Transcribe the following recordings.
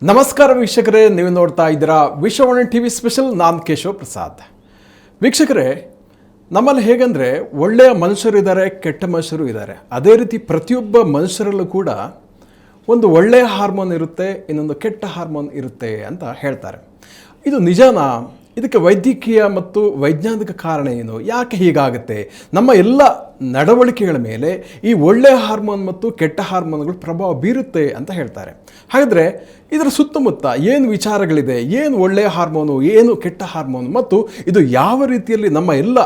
ನಮಸ್ಕಾರ ವೀಕ್ಷಕರೇ, ನೀವು ನೋಡ್ತಾ ಇದ್ದೀರಾ ವಿಶ್ವವಾಣಿ ಟಿವಿ ಸ್ಪೆಷಲ್. ನಾನು ಕೇಶವ ಪ್ರಸಾದ್. ವೀಕ್ಷಕರೇ, ನಮ್ಮಲ್ಲಿ ಹೇಗೆಂದರೆ ಒಳ್ಳೆಯ ಮನುಷ್ಯರು ಇದ್ದಾರೆ, ಕೆಟ್ಟ ಮನುಷ್ಯರು ಇದ್ದಾರೆ. ಅದೇ ರೀತಿ ಪ್ರತಿಯೊಬ್ಬ ಮನುಷ್ಯರಲ್ಲೂ ಕೂಡ ಒಂದು ಒಳ್ಳೆಯ ಹಾರ್ಮೋನ್ ಇರುತ್ತೆ, ಇನ್ನೊಂದು ಕೆಟ್ಟ ಹಾರ್ಮೋನ್ ಇರುತ್ತೆ ಅಂತ ಹೇಳ್ತಾರೆ. ಇದು ನಿಜನಾ? ಇದಕ್ಕೆ ವೈದ್ಯಕೀಯ ಮತ್ತು ವೈಜ್ಞಾನಿಕ ಕಾರಣ ಏನು? ಯಾಕೆ ಹೀಗಾಗುತ್ತೆ? ನಮ್ಮ ಎಲ್ಲ ನಡವಳಿಕೆಗಳ ಮೇಲೆ ಈ ಒಳ್ಳೆಯ ಹಾರ್ಮೋನ್ ಮತ್ತು ಕೆಟ್ಟ ಹಾರ್ಮೋನ್ಗಳು ಪ್ರಭಾವ ಬೀರುತ್ತೆ ಅಂತ ಹೇಳ್ತಾರೆ. ಹಾಗಾದರೆ ಇದರ ಸುತ್ತಮುತ್ತ ಏನು ವಿಚಾರಗಳಿದೆ? ಏನು ಒಳ್ಳೆಯ ಹಾರ್ಮೋನು, ಏನು ಕೆಟ್ಟ ಹಾರ್ಮೋನು, ಮತ್ತು ಇದು ಯಾವ ರೀತಿಯಲ್ಲಿ ನಮ್ಮ ಎಲ್ಲ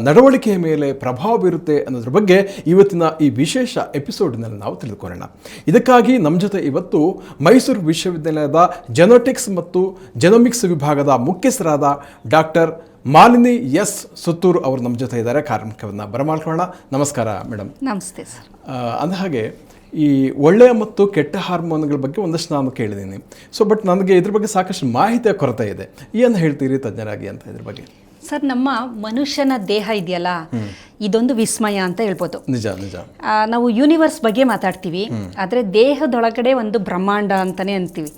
ನಡವಳಿಕೆಯ ಮೇಲೆ ಪ್ರಭಾವ ಬೀರುತ್ತೆ ಅನ್ನೋದ್ರ ಬಗ್ಗೆ ಇವತ್ತಿನ ಈ ವಿಶೇಷ ಎಪಿಸೋಡ್ನಲ್ಲಿ ನಾವು ತಿಳಿದುಕೊಳ್ಳೋಣ. ಇದಕ್ಕಾಗಿ ನಮ್ಮ ಜೊತೆ ಇವತ್ತು ಮೈಸೂರು ವಿಶ್ವವಿದ್ಯಾಲಯದ ಜೆನೆಟಿಕ್ಸ್ ಮತ್ತು ಜೆನೋಮಿಕ್ಸ್ ವಿಭಾಗದ ಮುಖ್ಯಸ್ಥರಾದ ಡಾಕ್ಟರ್ ಮಾಲಿನಿ ಎಸ್ ಸುತ್ತೂರು ಅವರು ನಮ್ಮ ಜೊತೆ ಇದ್ದಾರೆ. ಕಾರ್ಯಕ್ರಮವನ್ನು ಬರಮಾಡ್ಕೊಳ್ಳೋಣ. ನಮಸ್ಕಾರ ಮೇಡಮ್. ನಮಸ್ತೆ ಸರ್. ಅಂದಹಾಗೆ ಈ ಒಳ್ಳೆಯ ಮತ್ತು ಕೆಟ್ಟ ಹಾರ್ಮೋನ್ಗಳ ಬಗ್ಗೆ ಒಂದಷ್ಟು ನಾನು ಕೇಳಿದ್ದೀನಿ. ಬಟ್ ನನಗೆ ಇದ್ರ ಬಗ್ಗೆ ಸಾಕಷ್ಟು ಮಾಹಿತಿಯ ಕೊರತೆ ಇದೆ. ಏನು ಹೇಳ್ತೀರಿ ತಜ್ಞರಾಗಿ ಅಂತ ಇದ್ರ ಬಗ್ಗೆ? ಸರ್, ನಮ್ಮ ಮನುಷ್ಯನ ದೇಹ ಇದೆಯಲ್ಲ, ಇದೊಂದು ವಿಸ್ಮಯ ಅಂತ ಹೇಳ್ಬೋದು. ನಿಜ ನಿಜ. ನಾವು ಯೂನಿವರ್ಸ್ ಬಗ್ಗೆ ಮಾತಾಡ್ತೀವಿ, ಆದರೆ ದೇಹದೊಳಗಡೆ ಒಂದು ಬ್ರಹ್ಮಾಂಡ ಅಂತಾನೆ ಅಂತೀವಿ.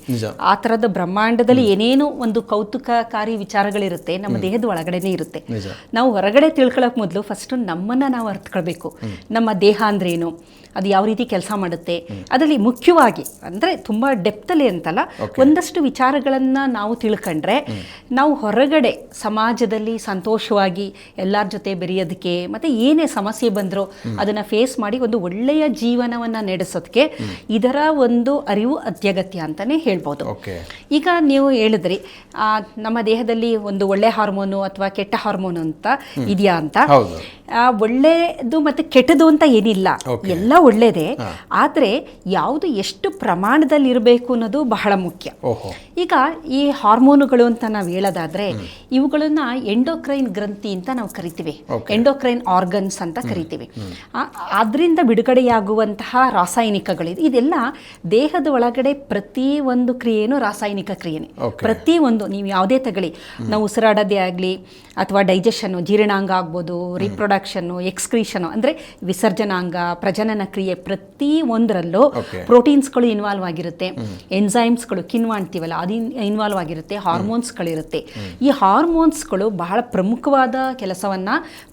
ಆ ಥರದ ಬ್ರಹ್ಮಾಂಡದಲ್ಲಿ ಏನೇನು ಒಂದು ಕೌತುಕಕಾರಿ ವಿಚಾರಗಳಿರುತ್ತೆ ನಮ್ಮ ದೇಹದ ಒಳಗಡೆನೆ ಇರುತ್ತೆ. ನಾವು ಹೊರಗಡೆ ತಿಳ್ಕೊಳ್ಳೋಕೆ ಮೊದಲು ಫಸ್ಟ್ ನಮ್ಮನ್ನ ನಾವು ಅರ್ಥಕೊಳ್ಬೇಕು. ನಮ್ಮ ದೇಹ ಅಂದ್ರೆ ಏನು, ಅದು ಯಾವ ರೀತಿ ಕೆಲಸ ಮಾಡುತ್ತೆ, ಅದರಲ್ಲಿ ಮುಖ್ಯವಾಗಿ ಅಂದರೆ ತುಂಬ ಡೆಪ್ತಲ್ಲಿ ಅಂತಲ್ಲ, ಒಂದಷ್ಟು ವಿಚಾರಗಳನ್ನು ನಾವು ತಿಳ್ಕೊಂಡ್ರೆ ನಾವು ಹೊರಗಡೆ ಸಮಾಜದಲ್ಲಿ ಸಂತೋಷವಾಗಿ ಎಲ್ಲರ ಜೊತೆ ಬೆರೆಯೋದಕ್ಕೆ, ಮತ್ತು ಏನೇ ಸಮಸ್ಯೆ ಬಂದರೂ ಅದನ್ನು ಫೇಸ್ ಮಾಡಿ ಒಂದು ಒಳ್ಳೆಯ ಜೀವನವನ್ನು ನಡೆಸೋದಕ್ಕೆ ಇದರ ಒಂದು ಅರಿವು ಅತ್ಯಗತ್ಯ ಅಂತಲೇ ಹೇಳ್ಬೋದು. ಈಗ ನೀವು ಹೇಳಿದ್ರಿ ನಮ್ಮ ದೇಹದಲ್ಲಿ ಒಂದು ಒಳ್ಳೆ ಹಾರ್ಮೋನು ಅಥವಾ ಕೆಟ್ಟ ಹಾರ್ಮೋನು ಅಂತ ಇದೆಯಾ ಅಂತ. ಒಳ್ಳೆಯದು ಮತ್ತು ಕೆಟ್ಟದು ಅಂತ ಏನಿಲ್ಲ, ಎಲ್ಲ ಒಳ್ಳೇದೇ. ಆದರೆ ಯಾವುದು ಎಷ್ಟು ಪ್ರಮಾಣದಲ್ಲಿ ಇರಬೇಕು ಅನ್ನೋದು ಬಹಳ ಮುಖ್ಯ. ಈಗ ಈ ಹಾರ್ಮೋನುಗಳು ಅಂತ ನಾವು ಹೇಳೋದಾದ್ರೆ ಇವುಗಳನ್ನ ಎಂಡೋಕ್ರೈನ್ ಗ್ರಂಥಿ ಅಂತ ನಾವು ಕರಿತೀವಿ, ಎಂಡೋಕ್ರೈನ್ ಆರ್ಗನ್ಸ್ ಅಂತ ಕರಿತೀವಿ. ಅದರಿಂದ ಬಿಡುಗಡೆಯಾಗುವಂತಹ ರಾಸಾಯನಿಕಗಳಿದೆ. ಇದೆಲ್ಲ ದೇಹದ ಒಳಗಡೆ ಪ್ರತಿ ಒಂದು ಕ್ರಿಯೆನೂ ರಾಸಾಯನಿಕ ಕ್ರಿಯೆನೇ. ಪ್ರತಿ ಒಂದು ನೀವು ಯಾವುದೇ ತಗೊಳ್ಳಿ, ನಾವು ಉಸಿರಾಡೋದೇ ಆಗಲಿ ಅಥವಾ ಡೈಜೆಷನ್ನು, ಜೀರ್ಣಾಂಗ ಆಗ್ಬೋದು, ರಿಪ್ರೊಡಕ್ಷನ್ನು, ಎಕ್ಸ್ಕ್ರೀಷನು ಅಂದರೆ ವಿಸರ್ಜನಾಂಗ, ಪ್ರಜನನ ಕ್ರಿಯೆ, ಪ್ರತಿ ಒಂದರಲ್ಲೂ ಪ್ರೋಟೀನ್ಸ್ಗಳು ಇನ್ವಾಲ್ವ್ ಆಗಿರುತ್ತೆ, ಎನ್ಸೈಮ್ಸ್ಗಳು ಕಿಣ್ವ ಅಂತೀವಲ್ಲ ಅದು ಇನ್ವಾಲ್ವ್ ಆಗಿರುತ್ತೆ, ಹಾರ್ಮೋನ್ಸ್ಗಳಿರುತ್ತೆ. ಈ ಹಾರ್ಮೋನ್ಸ್ಗಳು ಬಹಳ ಪ್ರಮುಖವಾದ ಕೆಲಸವನ್ನ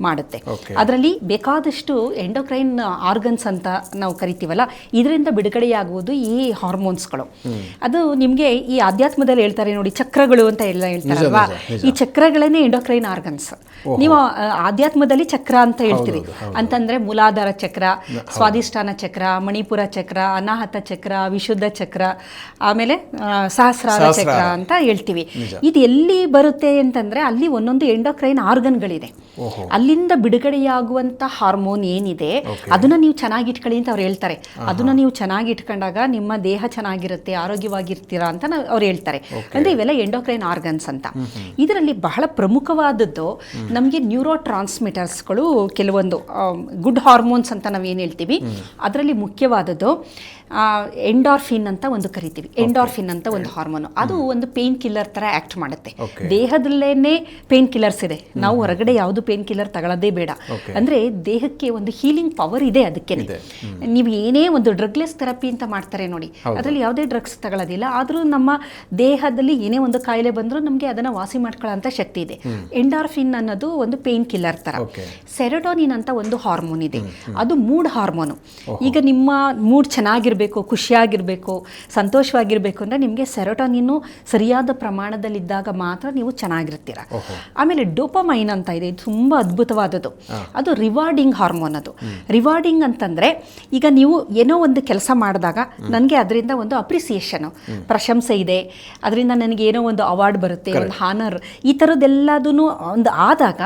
ಮಾಡುತ್ತೆ. ಅದರಲ್ಲಿ ಬೇಕಾದಷ್ಟು ಎಂಡೋಕ್ರೈನ್ ಆರ್ಗನ್ಸ್ ಅಂತ ನಾವು ಕರಿತೀವಲ್ಲ, ಇದರಿಂದ ಬಿಡುಗಡೆಯಾಗುವುದು ಈ ಹಾರ್ಮೋನ್ಸ್ಗಳು. ಅದು ನಿಮಗೆ ಈ ಆಧ್ಯಾತ್ಮದಲ್ಲಿ ಹೇಳ್ತಾರೆ ನೋಡಿ, ಚಕ್ರಗಳು ಅಂತ ಎಲ್ಲ ಹೇಳ್ತಾರಲ್ವಾ, ಈ ಚಕ್ರಗಳನ್ನೇ ಎಂಡೋಕ್ರೈನ್ ಆರ್ಗನ್ಸ್. ನೀವು ಆಧ್ಯಾತ್ಮದಲ್ಲಿ ಚಕ್ರ ಅಂತ ಹೇಳ್ತೀರಿ ಅಂತಂದ್ರೆ ಮೂಲಾಧಾರ ಚಕ್ರ, ಸ್ವಾಧಿಷ್ಠಾನ ಚಕ್ರ, ಮಣಿಪುರ ಚಕ್ರ, ಅನಾಹತ ಚಕ್ರ, ವಿಶುದ್ಧ ಚಕ್ರ, ಆಮೇಲೆ ಸಹಸ್ರಾರ ಚಕ್ರ ಅಂತ ಹೇಳ್ತೀವಿ. ಇದು ಎಲ್ಲಿ ಬರುತ್ತೆ ಅಂತಂದ್ರೆ ಅಲ್ಲಿ ಒಂದೊಂದು ಎಂಡೋಕ್ರೈನ್ ಆರ್ಗನ್ಗಳಿದೆ. ಅಲ್ಲಿಂದ ಬಿಡುಗಡೆಯಾಗುವಂತ ಹಾರ್ಮೋನ್ ಏನಿದೆ ಅದನ್ನ ನೀವು ಚೆನ್ನಾಗಿಟ್ಕೊಳ್ಳಿ ಅಂತ ಅವ್ರು ಹೇಳ್ತಾರೆ. ಅದನ್ನ ನೀವು ಚೆನ್ನಾಗಿ ಇಟ್ಕೊಂಡಾಗ ನಿಮ್ಮ ದೇಹ ಚೆನ್ನಾಗಿರುತ್ತೆ, ಆರೋಗ್ಯವಾಗಿರ್ತೀರಾ ಅಂತ ಅವ್ರು ಹೇಳ್ತಾರೆ. ಅಂದ್ರೆ ಇವೆಲ್ಲ ಎಂಡೋಕ್ರೈನ್ ಆರ್ಗನ್ಸ್ ಅಂತ. ಇದರಲ್ಲಿ ಬಹಳ ಪ್ರಮುಖವಾದದ್ದು ನಮಗೆ ನ್ಯೂರೋ ಟ್ರಾನ್ಸ್ಮಿಟರ್ಸ್ಗಳು, ಕೆಲವೊಂದು ಗುಡ್ ಹಾರ್ಮೋನ್ಸ್ ಅಂತ ನಾವೇನು ಹೇಳ್ತೀವಿ. ಅದರಲ್ಲಿ ಮುಖ್ಯವಾದದ್ದು ಎಂಡಾರ್ಫಿನ್ ಅಂತ ಒಂದು ಕರಿತೀವಿ. ಎಂಡಾರ್ಫಿನ್ ಅಂತ ಒಂದು ಹಾರ್ಮೋನು, ಅದು ಒಂದು ಪೇನ್ ಕಿಲ್ಲರ್ ತರ ಆಕ್ಟ್ ಮಾಡುತ್ತೆ. ದೇಹದಲ್ಲೇನೆ ಪೇನ್ ಕಿಲ್ಲರ್ಸ್ ಇದೆ, ನಾವು ಹೊರಗಡೆ ಯಾವುದು ಪೇನ್ ಕಿಲ್ಲರ್ ತಗೊಳ್ಳೋದೇ ಬೇಡ. ಅಂದ್ರೆ ದೇಹಕ್ಕೆ ಒಂದು ಹೀಲಿಂಗ್ ಪವರ್ ಇದೆ. ಅದಕ್ಕೆ ನೀವು ಏನೇ ಒಂದು ಡ್ರಗ್ಲೆಸ್ ಥೆರಪಿ ಅಂತ ಮಾಡ್ತಾರೆ ನೋಡಿ, ಅದರಲ್ಲಿ ಯಾವುದೇ ಡ್ರಗ್ಸ್ ತಗೊಳ್ಳೋದಿಲ್ಲ, ಆದ್ರೂ ನಮ್ಮ ದೇಹದಲ್ಲಿ ಏನೇ ಒಂದು ಕಾಯಿಲೆ ಬಂದರೂ ನಮಗೆ ಅದನ್ನ ವಾಸಿ ಮಾಡ್ಕೊಳ್ಳೋ ಶಕ್ತಿ ಇದೆ. ಎಂಡಾರ್ಫಿನ್ ಅನ್ನೋದು ಒಂದು ಪೇನ್ ಕಿಲ್ಲರ್ ತರ. ಸೆರೋಟೋನಿನ್ ಅಂತ ಒಂದು ಹಾರ್ಮೋನ್ ಇದೆ, ಅದು ಮೂಡ್ ಹಾರ್ಮೋನು. ಈಗ ನಿಮ್ಮ ಮೂಡ್ ಚೆನ್ನಾಗಿರ್ಬೇಕು, ಖುಷಿಯಾಗಿರ್ಬೇಕು, ಸಂತೋಷವಾಗಿರ್ಬೇಕು ಅಂದ್ರೆ ನಿಮಗೆ ಸೆರೋಟೋನಿನ್ ಸರಿಯಾದ ಪ್ರಮಾಣದಲ್ಲಿದ್ದಾಗ ಮಾತ್ರ ನೀವು ಚೆನ್ನಾಗಿರ್ತೀರ. ಆಮೇಲೆ ಡೋಪಮೈನ್ ಅಂತ ಇದೆ, ಇದು ತುಂಬಾ ಅದ್ಭುತವಾದದ್ದು. ಅದು ರಿವಾರ್ಡಿಂಗ್ ಹಾರ್ಮೋನ್. ಅದು ರಿವಾರ್ಡಿಂಗ್ ಅಂತಂದ್ರೆ ಈಗ ನೀವು ಏನೋ ಒಂದು ಕೆಲಸ ಮಾಡಿದಾಗ ನನಗೆ ಅದರಿಂದ ಒಂದು ಅಪ್ರಿಸಿಯೇಷನ್, ಪ್ರಶಂಸೆ ಇದೆ, ಅದರಿಂದ ನನಗೆ ಏನೋ ಒಂದು ಅವಾರ್ಡ್ ಬರುತ್ತೆ, ಒಂದು ಹಾನರ್, ಈ ಥರದ್ದೆಲ್ಲದೂ ಒಂದು ಆದಾಗ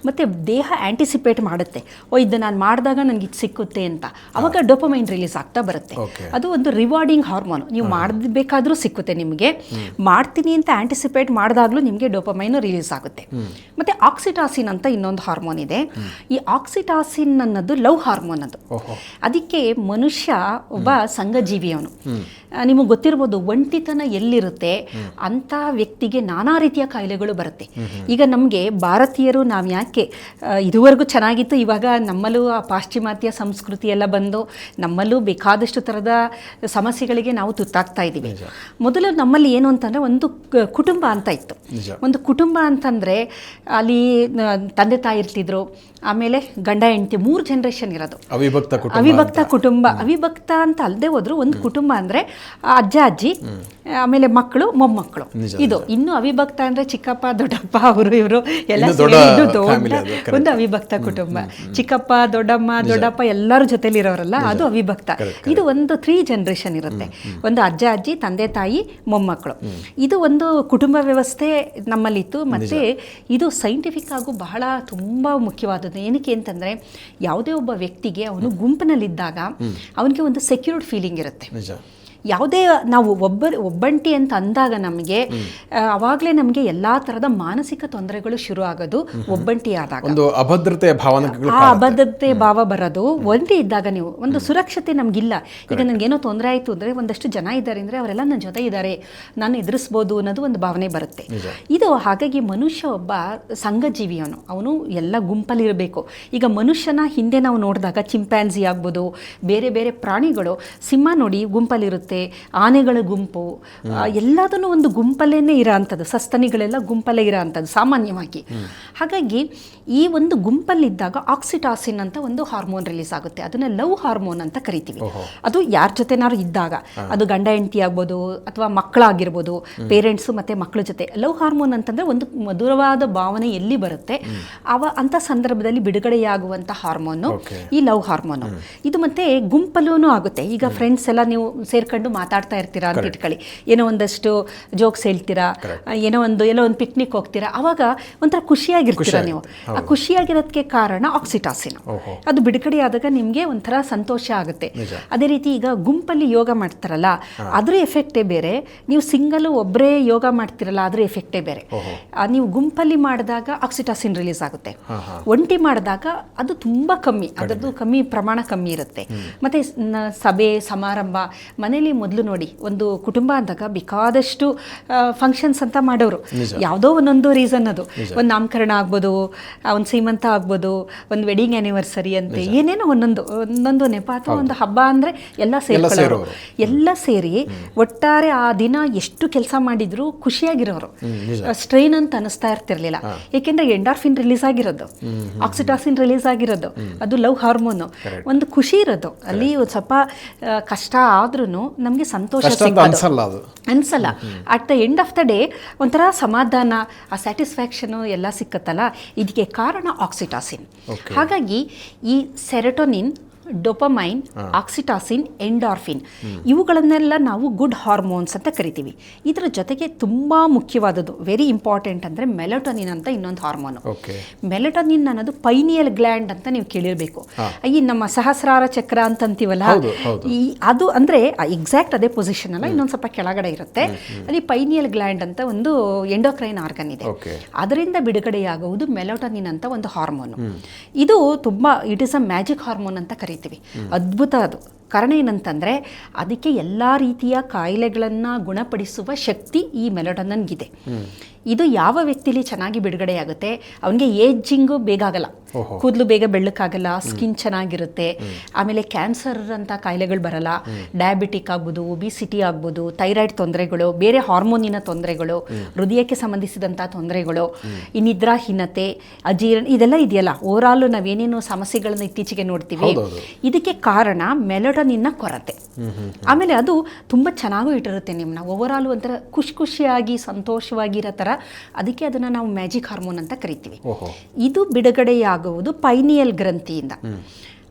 ಮತ್ತೆ ದೇಹ ಆಂಟಿಸಿಪೇಟ್ ಮಾಡುತ್ತೆ, ಇದು ನಾನು ಮಾಡಿದಾಗ ನನಗೆ ಇದು ಸಿಕ್ಕುತ್ತೆ ಅಂತ. ಅವಾಗ ಡೋಪಮೈನ್ ರಿಲೀಸ್ ಆಗ್ತಾ ಬರುತ್ತೆ. ಅದು ಒಂದು ರಿವಾರ್ಡಿಂಗ್ ಹಾರ್ಮೋನ್. ನೀವು ಮಾಡಬೇಕಾದ್ರೂ ಸಿಕ್ಕುತ್ತೆ ನಿಮಗೆ, ಮಾಡ್ತೀನಿ ಅಂತ ಆಂಟಿಸಿಪೇಟ್ ಮಾಡಿದಾಗಲೂ ನಿಮಗೆ ಡೋಪಮೈನ್ ರಿಲೀಸ್ ಆಗುತ್ತೆ. ಮತ್ತೆ ಆಕ್ಸಿಟಾಸಿನ್ ಅಂತ ಇನ್ನೊಂದು ಹಾರ್ಮೋನ್ ಇದೆ. ಈ ಆಕ್ಸಿಟಾಸಿನ್ ಅನ್ನೋದು ಲವ್ ಹಾರ್ಮೋನ್. ಅದು ಅದಕ್ಕೆ ಮನುಷ್ಯ ಒಬ್ಬ ಸಂಘಜೀವಿಯವನು. ನಿಮಗೆ ಗೊತ್ತಿರ್ಬೋದು, ಒಂಟಿತನ ಎಲ್ಲಿರುತ್ತೆ ಅಂಥ ವ್ಯಕ್ತಿಗೆ ನಾನಾ ರೀತಿಯ ಕಾಯಿಲೆಗಳು ಬರುತ್ತೆ. ಈಗ ನಮಗೆ ಭಾರತೀಯರು ನಾವು ಯಾಕೆ ಇದುವರೆಗೂ ಚೆನ್ನಾಗಿತ್ತು. ಇವಾಗ ನಮ್ಮಲ್ಲೂ ಆ ಪಾಶ್ಚಿಮಾತ್ಯ ಸಂಸ್ಕೃತಿ ಎಲ್ಲ ಬಂದು ನಮ್ಮಲ್ಲೂ ಬೇಕಾದಷ್ಟು ಥರದ ಸಮಸ್ಯೆಗಳಿಗೆ ನಾವು ತುತ್ತಾಗ್ತಾ ಇದ್ದೀವಿ. ಮೊದಲು ನಮ್ಮಲ್ಲಿ ಏನು ಅಂತಂದರೆ ಒಂದು ಕುಟುಂಬ ಅಂತ ಇತ್ತು. ಒಂದು ಕುಟುಂಬ ಅಂತಂದರೆ ಅಲ್ಲಿ ತಂದೆ ತಾಯಿ ಇರ್ತಿದ್ರು, ಆಮೇಲೆ ಗಂಡ ಹೆಂಡತಿ 3 ಜನರೇಷನ್ ಇರೋದು ಅವಿಭಕ್ತ ಕುಟುಂಬ. ಅವಿಭಕ್ತ ಅಂತ ಅಲ್ಲದೆ ಹೋದ್ರು ಒಂದು ಕುಟುಂಬ ಅಂದರೆ ಅಜ್ಜ ಅಜ್ಜಿ, ಆಮೇಲೆ ಮಕ್ಕಳು ಮೊಮ್ಮಕ್ಕಳು. ಇದು ಇನ್ನು ಅವಿಭಕ್ತ ಅಂದರೆ ಚಿಕ್ಕಪ್ಪ ದೊಡ್ಡಪ್ಪ ಅವರು ಇವರು ಎಲ್ಲ ದೊಡ್ಡ ಒಂದು ಅವಿಭಕ್ತ ಕುಟುಂಬ. ಚಿಕ್ಕಪ್ಪ ದೊಡ್ಡಪ್ಪ ಎಲ್ಲರ ಜೊತೆಲಿ ಇರೋರಲ್ಲ, ಅದು ಅವಿಭಕ್ತ. ಇದು ಒಂದು 3 ಜನರೇಷನ್ ಇರುತ್ತೆ. ಒಂದು ಅಜ್ಜ ಅಜ್ಜಿ, ತಂದೆ ತಾಯಿ, ಮೊಮ್ಮಕ್ಕಳು. ಇದು ಒಂದು ಕುಟುಂಬ ವ್ಯವಸ್ಥೆ ನಮ್ಮಲ್ಲಿತ್ತು. ಮತ್ತು ಇದು ಸೈಂಟಿಫಿಕ್ ಆಗು ಬಹಳ ತುಂಬ ಮುಖ್ಯವಾದದ್ದು. ಏನಕ್ಕೆ ಅಂತಂದರೆ ಯಾವುದೇ ಒಬ್ಬ ವ್ಯಕ್ತಿಗೆ ಅವನು ಗುಂಪಿನಲ್ಲಿದ್ದಾಗ ಅವನಿಗೆ ಒಂದು ಸೆಕ್ಯೂರ್ಡ್ ಫೀಲಿಂಗ್ ಇರುತ್ತೆ. ಯಾವುದೇ ನಾವು ಒಬ್ಬಂಟಿ ಅಂತ ಅಂದಾಗ ನಮಗೆ ಅವಾಗಲೇ ನಮಗೆ ಎಲ್ಲ ಥರದ ಮಾನಸಿಕ ತೊಂದರೆಗಳು ಶುರು ಆಗೋದು ಒಬ್ಬಂಟಿ ಆದಾಗ. ಒಂದು ಅಭದ್ರತೆ ಅಭದ್ರತೆ ಭಾವ ಬರೋದು ಒಂದೇ ಇದ್ದಾಗ. ನೀವು ಒಂದು ಸುರಕ್ಷತೆ ನಮಗಿಲ್ಲ. ಈಗ ನನಗೇನೋ ತೊಂದರೆ ಆಯಿತು ಅಂದರೆ ಒಂದಷ್ಟು ಜನ ಇದ್ದಾರೆ ಅಂದರೆ ಅವರೆಲ್ಲ ನನ್ನ ಜೊತೆ ಇದ್ದಾರೆ, ನಾನು ಎದುರಿಸ್ಬೋದು ಅನ್ನೋದು ಒಂದು ಭಾವನೆ ಬರುತ್ತೆ. ಇದು ಹಾಗಾಗಿ ಮನುಷ್ಯ ಒಬ್ಬ ಸಂಘಜೀವಿಯವನು, ಅವನು ಎಲ್ಲ ಗುಂಪಲ್ಲಿರಬೇಕು. ಈಗ ಮನುಷ್ಯನ ಹಿಂದೆ ನಾವು ನೋಡಿದಾಗ ಚಿಂಪ್ಯಾನ್ಸಿ ಆಗ್ಬೋದು, ಬೇರೆ ಬೇರೆ ಪ್ರಾಣಿಗಳು, ಸಿಂಹ ನೋಡಿ ಗುಂಪಲ್ಲಿರುತ್ತೆ, ಆನೆಗಳ ಗುಂಪು, ಎಲ್ಲದನ್ನು ಒಂದು ಗುಂಪಲ್ಲೇ ಇರೋ ಅಂಥದ್ದು. ಸಸ್ತನಿಗಳೆಲ್ಲ ಗುಂಪಲ್ಲೇ ಇರೋ ಅಂಥದ್ದು ಸಾಮಾನ್ಯವಾಗಿ. ಹಾಗಾಗಿ ಈ ಒಂದು ಗುಂಪಲ್ಲಿದ್ದಾಗ ಆಕ್ಸಿಟಾಸಿನ್ ಅಂತ ಒಂದು ಹಾರ್ಮೋನ್ ರಿಲೀಸ್ ಆಗುತ್ತೆ. ಅದನ್ನು ಲವ್ ಹಾರ್ಮೋನ್ ಅಂತ ಕರಿತೀವಿ. ಅದು ಯಾರ ಜೊತೆನಾರು ಇದ್ದಾಗ, ಅದು ಗಂಡ ಹೆಂಡತಿ ಆಗ್ಬೋದು ಅಥವಾ ಮಕ್ಕಳಾಗಿರ್ಬೋದು, ಪೇರೆಂಟ್ಸು ಮತ್ತು ಮಕ್ಕಳ ಜೊತೆ. ಲವ್ ಹಾರ್ಮೋನ್ ಅಂತಂದರೆ ಒಂದು ಮಧುರವಾದ ಭಾವನೆ ಎಲ್ಲಿ ಬರುತ್ತೆ ಅಂಥ ಸಂದರ್ಭದಲ್ಲಿ ಬಿಡುಗಡೆಯಾಗುವಂಥ ಹಾರ್ಮೋನು ಈ ಲವ್ ಹಾರ್ಮೋನು. ಇದು ಮತ್ತೆ ಗುಂಪಲ್ಲೂ ಆಗುತ್ತೆ. ಈಗ ಫ್ರೆಂಡ್ಸ್ ಎಲ್ಲ ನೀವು ಸೇರ್ಕೊಂಡು ಮಾತಾಡ್ತಾ ಇರ್ತೀರಾ ಅಂತ ಇಟ್ಕೊಳ್ಳಿ, ಏನೋ ಒಂದಷ್ಟು ಜೋಕ್ಸ್ ಹೇಳ್ತೀರಾ, ಎಲ್ಲೋ ಒಂದು ಪಿಕ್ನಿಕ್ ಹೋಗ್ತೀರಾ, ಅವಾಗ ಒಂಥರ ಖುಷಿಯಾಗಿರ್ತೀರಾ ನೀವು. ಆ ಖುಷಿಯಾಗಿರೋದಕ್ಕೆ ಕಾರಣ ಆಕ್ಸಿಟಾಸಿನ್. ಅದು ಬಿಡುಗಡೆ ಆದಾಗ ನಿಮಗೆ ಒಂಥರ ಸಂತೋಷ ಆಗುತ್ತೆ. ಅದೇ ರೀತಿ ಈಗ ಗುಂಪಲ್ಲಿ ಯೋಗ ಮಾಡ್ತಾರಲ್ಲ, ಅದ್ರ ಎಫೆಕ್ಟೇ ಬೇರೆ. ನೀವು ಸಿಂಗಲ್ ಒಬ್ಬರೇ ಯೋಗ ಮಾಡ್ತಿರಲ್ಲ, ಅದ್ರ ಎಫೆಕ್ಟೇ ಬೇರೆ. ನೀವು ಗುಂಪಲ್ಲಿ ಮಾಡಿದಾಗ ಆಕ್ಸಿಟಾಸಿನ್ ರಿಲೀಸ್ ಆಗುತ್ತೆ. ಒಂಟಿ ಮಾಡಿದಾಗ ಅದು ತುಂಬ ಕಮ್ಮಿ, ಅದರದ್ದು ಪ್ರಮಾಣ ಕಮ್ಮಿ ಇರುತ್ತೆ. ಮತ್ತು ಸಭೆ ಸಮಾರಂಭ ಮನೇಲಿ ಮೊದಲು ನೋಡಿ, ಒಂದು ಕುಟುಂಬ ಅಂದಾಗ ಬೇಕಾದಷ್ಟು ಫಂಕ್ಷನ್ಸ್ ಅಂತ ಮಾಡೋರು. ಯಾವುದೋ ಒಂದೊಂದು ರೀಸನ್, ಅದು ಒಂದು ನಾಮಕರಣ ಆಗ್ಬೋದು, ಒಂದು ಸೀಮಂತ ಆಗ್ಬೋದು, ಒಂದು ವೆಡ್ಡಿಂಗ್ ಆ್ಯನಿವರ್ಸರಿ ಅಂತ ಏನೇನೋ ಒಂದೊಂದು ನೆಪ ಅಥವಾ ಒಂದು ಹಬ್ಬ ಅಂದರೆ ಎಲ್ಲ ಸೇರ್ಕೊಳ್ಳೋರು. ಎಲ್ಲ ಸೇರಿ ಒಟ್ಟಾರೆ ಆ ದಿನ ಎಷ್ಟು ಕೆಲಸ ಮಾಡಿದ್ರು ಖುಷಿಯಾಗಿರೋರು. ಸ್ಟ್ರೈನ್ ಅಂತ ಅನಿಸ್ತಾ ಇರ್ತಿರ್ಲಿಲ್ಲ. ಏಕೆಂದರೆ ಎಂಡಾರ್ಫಿನ್ ರಿಲೀಸ್ ಆಗಿರೋದು, ಆಕ್ಸಿಟಾಸಿನ್ ರಿಲೀಸ್ ಆಗಿರೋದು, ಅದು ಲವ್ ಹಾರ್ಮೋನು. ಒಂದು ಖುಷಿ ಇರೋದು ಅಲ್ಲಿ. ಒಂದು ಸ್ವಲ್ಪ ಕಷ್ಟ ಆದ್ರೂ ನಮಗೆ ಸಂತೋಷ ಅನ್ಸಲ್ಲ. At the end of the day ಒಂಥರ ಸಮಾಧಾನ, ಆ ಸ್ಯಾಟಿಸ್ಫ್ಯಾಕ್ಷನು ಎಲ್ಲ ಸಿಕ್ಕತ್ತಲ್ಲ. ಇದಕ್ಕೆ ಕಾರಣ ಆಕ್ಸಿಟಾಸಿನ್. ಹಾಗಾಗಿ ಈ ಸೆರೋಟೋನಿನ್, ಡೋಪಮೈನ್, ಆಕ್ಸಿಟಾಸಿನ್, ಎಂಡಾರ್ಫಿನ್ ಇವುಗಳನ್ನೆಲ್ಲ ನಾವು ಗುಡ್ ಹಾರ್ಮೋನ್ಸ್ ಅಂತ ಕರಿತೀವಿ. ಇದರ ಜೊತೆಗೆ ತುಂಬ ಮುಖ್ಯವಾದದ್ದು, ವೆರಿ ಇಂಪಾರ್ಟೆಂಟ್ ಅಂದರೆ ಮೆಲಟೋನಿನ್ ಅಂತ ಇನ್ನೊಂದು ಹಾರ್ಮೋನು. ಮೆಲಟೋನಿನ್ ಅನ್ನೋದು ಪೈನಿಯಲ್ ಗ್ಲ್ಯಾಂಡ್ ಅಂತ ನೀವು ಕೇಳಿರಬೇಕು. ಈ ನಮ್ಮ ಸಹಸ್ರಾರ ಚಕ್ರ ಅಂತಂತೀವಲ್ಲ, ಅದು ಅಂದರೆ ಎಕ್ಸಾಕ್ಟ್ ಅದೇ ಪೊಸಿಷನ್ ಅಲ್ಲ, ಇನ್ನೊಂದು ಸ್ವಲ್ಪ ಕೆಳಗಡೆ ಇರುತ್ತೆ. ಅಲ್ಲಿ ಪೈನಿಯಲ್ ಗ್ಲ್ಯಾಂಡ್ ಅಂತ ಒಂದು ಎಂಡೋಕ್ರೈನ್ ಆರ್ಗನ್ ಇದೆ. ಅದರಿಂದ ಬಿಡುಗಡೆಯಾಗುವುದು ಮೆಲಟೋನಿನ್ ಅಂತ ಒಂದು ಹಾರ್ಮೋನು. ಇದು ತುಂಬ it is a magic hormone ಅಂತ ಕರೀತೀವಿ. ಅದ್ಭುತ ಅದು. ಕಾರಣ ಏನಂತಂದರೆ ಅದಕ್ಕೆ ಎಲ್ಲ ರೀತಿಯ ಕಾಯಿಲೆಗಳನ್ನು ಗುಣಪಡಿಸುವ ಶಕ್ತಿ ಈ ಮೆಲಟೋನಿನ್ಗಿದೆ. ಇದು ಯಾವ ವ್ಯಕ್ತಿಲಿ ಚೆನ್ನಾಗಿ ಬಿಡುಗಡೆಯಾಗುತ್ತೆ, ಅವನಿಗೆ ಏಜಿಂಗು ಬೇಗ ಆಗಲ್ಲ, ಕೂದಲು ಬೇಗ ಬೆಳ್ಳಕ್ಕಾಗಲ್ಲ, ಸ್ಕಿನ್ ಚೆನ್ನಾಗಿರುತ್ತೆ, ಆಮೇಲೆ ಕ್ಯಾನ್ಸರ್ ಅಂತ ಕಾಯಿಲೆಗಳು ಬರಲ್ಲ, ಡಯಾಬಿಟಿಕ್ ಆಗ್ಬೋದು, ಒಬಿಸಿಟಿ ಆಗ್ಬೋದು, ಥೈರಾಯ್ಡ್ ತೊಂದರೆಗಳು, ಬೇರೆ ಹಾರ್ಮೋನಿನ ತೊಂದರೆಗಳು, ಹೃದಯಕ್ಕೆ ಸಂಬಂಧಿಸಿದಂಥ ತೊಂದರೆಗಳು, ಈ ನಿದ್ರಾಹೀನತೆ, ಅಜೀರ್ಣ, ಇದೆಲ್ಲ ಇದೆಯಲ್ಲ, ಓವರಾಲ್ ನಾವೇನೇನು ಸಮಸ್ಯೆಗಳನ್ನು ಇತ್ತೀಚೆಗೆ ನೋಡ್ತೀವಿ, ಇದಕ್ಕೆ ಕಾರಣ ಮೆಲಟೋನಿನ್ನ ಕೊರತೆ. ಆಮೇಲೆ ಅದು ತುಂಬ ಚೆನ್ನಾಗೂ ಇಟ್ಟಿರುತ್ತೆ ನಿಮ್ಮನ್ನ, ಓವರಾಲ್ ಒಂಥರ ಖುಷಿಯಾಗಿ ಸಂತೋಷವಾಗಿರೋ ಥರ. ಅದಕ್ಕೆ ಅದನ್ನು ನಾವು ಮ್ಯಾಜಿಕ್ ಹಾರ್ಮೋನ್ ಅಂತ ಕರಿತೀವಿ. ಇದು ಬಿಡುಗಡೆಯಾಗುವುದು ಪೈನಿಯಲ್ ಗ್ರಂಥಿಯಿಂದ.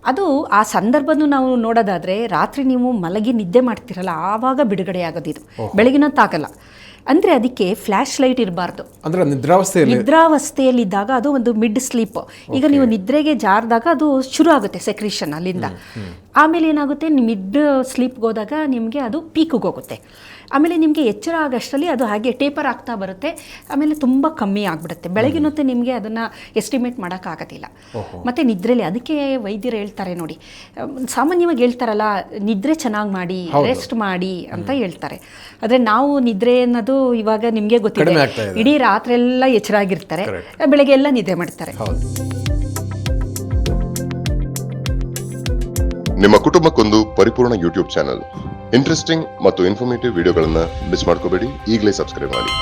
ಅದು ಆ ಸಂದರ್ಭನೂ ನಾವು ನೋಡೋದಾದರೆ, ರಾತ್ರಿ ನೀವು ಮಲಗಿ ನಿದ್ದೆ ಮಾಡ್ತಿರಲ್ಲ, ಆವಾಗ ಬಿಡುಗಡೆ ಆಗೋದು ಇದು. ಬೆಳಗಿನೊತ್ತಾಗಲ್ಲ. ಅಂದರೆ ಅದಕ್ಕೆ ಫ್ಲ್ಯಾಶ್ ಲೈಟ್ ಇರಬಾರ್ದು. ಅಂದರೆ ನಿದ್ರಾವಸ್ಥೆಯಲ್ಲಿದ್ದಾಗ ಅದು ಒಂದು ಮಿಡ್ ಸ್ಲೀಪ್. ಈಗ ನೀವು ನಿದ್ರೆಗೆ ಜಾರಿದಾಗ ಅದು ಶುರು ಆಗುತ್ತೆ ಸೆಕ್ರೀಷನ್ ಅಲ್ಲಿಂದ. ಆಮೇಲೆ ಏನಾಗುತ್ತೆ, ಮಿಡ್ ಸ್ಲೀಪ್ಗೆ ಹೋದಾಗ ನಿಮಗೆ ಅದು ಪೀಕಿಗೆ ಹೋಗುತ್ತೆ. ಆಮೇಲೆ ನಿಮಗೆ ಎಚ್ಚರ ಆಗಷ್ಟರಲ್ಲಿ ಅದು ಹಾಗೆ ಟೇಪರ್ ಆಗ್ತಾ ಬರುತ್ತೆ. ಆಮೇಲೆ ತುಂಬ ಕಮ್ಮಿ ಆಗಿಬಿಡುತ್ತೆ. ಬೆಳಗಿನೊತ್ತೆ ನಿಮಗೆ ಅದನ್ನು ಎಸ್ಟಿಮೇಟ್ ಮಾಡೋಕ್ಕಾಗೋದಿಲ್ಲ. ಮತ್ತು ನಿದ್ರೆಯಲ್ಲಿ ಅದಕ್ಕೆ ವೈದ್ಯರು ಹೇಳ್ತಾರೆ ನೋಡಿ, ಸಾಮಾನ್ಯವಾಗಿ ಹೇಳ್ತಾರಲ್ಲ, ನಿದ್ರೆ ಚೆನ್ನಾಗಿ ಮಾಡಿ, ರೆಸ್ಟ್ ಮಾಡಿ ಅಂತ ಹೇಳ್ತಾರೆ. ಆದರೆ ನಾವು ನಿದ್ರೆ ಅನ್ನೋದು ಇವಾಗ ನಿಮಗೆ ಗೊತ್ತಿದೆ, ಇಡೀ ರಾತ್ರಿ ಎಲ್ಲ ಎಚ್ಚರ ಆಗಿರ್ತಾರೆ, ಬೆಳಗ್ಗೆ ಎಲ್ಲ ನಿದ್ದೆ ಮಾಡ್ತಾರೆ. ನಿಮ್ಮ ಕುಟುಂಬಕ್ಕೊಂದು ಪರಿಪೂರ್ಣ ಯೂಟ್ಯೂಬ್ ಚಾನಲ್. ಇಂಟ್ರೆಸ್ಟಿಂಗ್ ಮತ್ತು ಇನ್ಫಾರ್ಮೇಟಿವ್ ವಿಡಿಯೋಗಳನ್ನ ಮಿಸ್ ಮಾಡ್ಕೋಬೇಡಿ. ಈಗಲೇ ಸಬ್ಸ್ಕ್ರೈಬ್ ಮಾಡಿ.